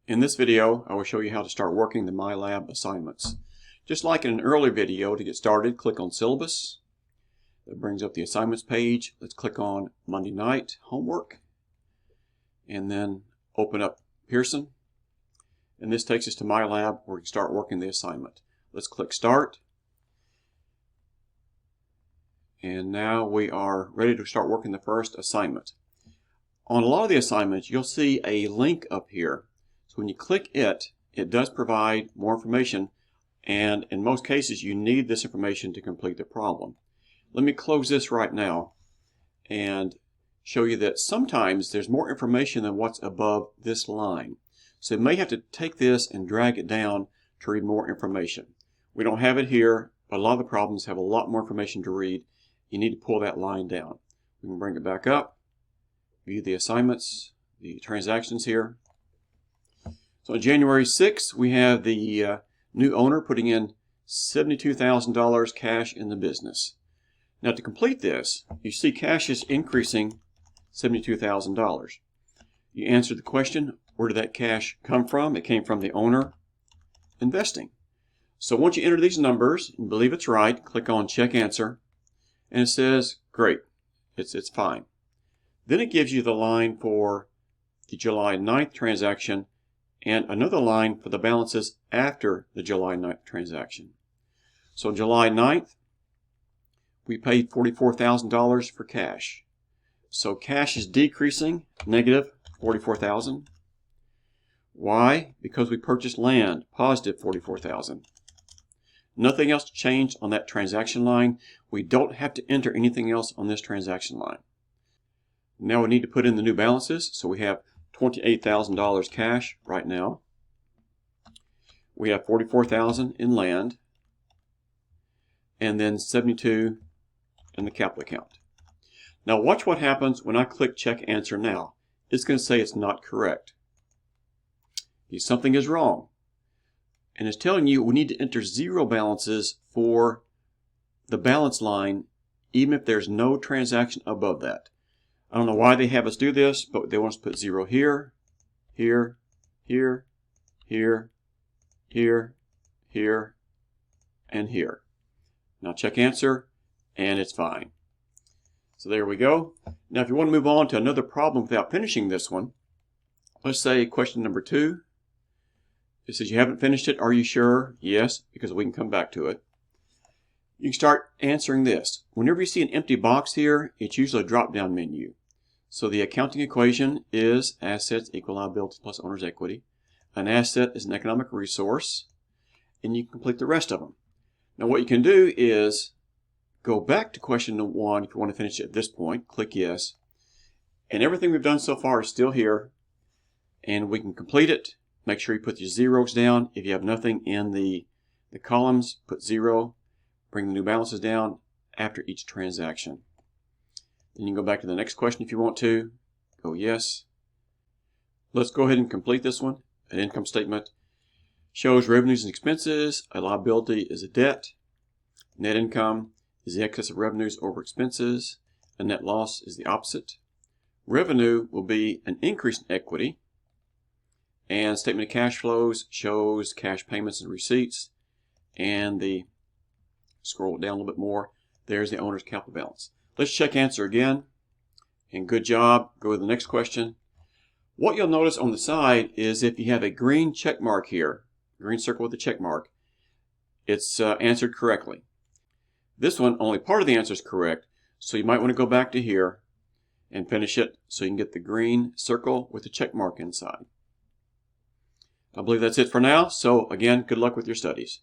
In this video, I will show you how to start working the MyLab assignments. Just like in an earlier video, to get started, click on Syllabus. That brings up the assignments page. Let's click on Monday night homework and then open up Pearson. And this takes us to MyLab where we can start working the assignment. Let's click Start. And now we are ready to start working the first assignment. On a lot of the assignments, you'll see a link up here. So when you click it, it does provide more information, and in most cases you need this information to complete the problem. Let me close this right now and show you that sometimes there's more information than what's above this line. So you may have to take this and drag it down to read more information. We don't have it here, but a lot of the problems have a lot more information to read. You need to pull that line down. We can bring it back up, view the assignments, the transactions here. So on January 6th, we have the new owner putting in $72,000 cash in the business. Now to complete this, you see cash is increasing $72,000. You answer the question, where did that cash come from? It came from the owner investing. So once you enter these numbers and believe it's right, click on Check Answer, and it says, great, it's fine. Then it gives you the line for the July 9th transaction and another line for the balances after the July 9th transaction. So July 9th, we paid $44,000 for cash. So cash is decreasing, negative $44,000. Why? Because we purchased land, positive $44,000. Nothing else changed on that transaction line. We don't have to enter anything else on this transaction line. Now we need to put in the new balances. So we have $28,000 cash right now. We have $44,000 in land, and then $72,000 in the capital account. Now watch what happens when I click Check Answer Now. It's going to say it's not correct. Something is wrong. And it's telling you we need to enter zero balances for the balance line, even if there's no transaction above that. I don't know why they have us do this, but they want us to put zero here, here, here, here, here, here, and here. Now check answer, and it's fine. So there we go. Now if you want to move on to another problem without finishing this one, let's say question number 2. It says you haven't finished it. Are you sure? Yes, because we can come back to it. You can start answering this. Whenever you see an empty box here, it's usually a drop-down menu. So the accounting equation is assets equal liabilities plus owner's equity. An asset is an economic resource, and you can complete the rest of them. Now what you can do is go back to question 1 if you want to finish it at this point. Click yes. And everything we've done so far is still here, and we can complete it. Make sure you put your zeros down. If you have nothing in the columns, put 0. Bring the new balances down after each transaction. Then you can go back to the next question if you want to. Go yes. Let's go ahead and complete this one. An income statement shows revenues and expenses. A liability is a debt. Net income is the excess of revenues over expenses. A net loss is the opposite. Revenue will be an increase in equity. And statement of cash flows shows cash payments and receipts. And scroll down a little bit more. There's the owner's capital balance. Let's check answer again. And good job. Go to the next question. What you'll notice on the side is if you have a green check mark here, green circle with a check mark, it's answered correctly. This one, only part of the answer is correct. So you might want to go back to here and finish it so you can get the green circle with the check mark inside. I believe that's it for now. So again, good luck with your studies.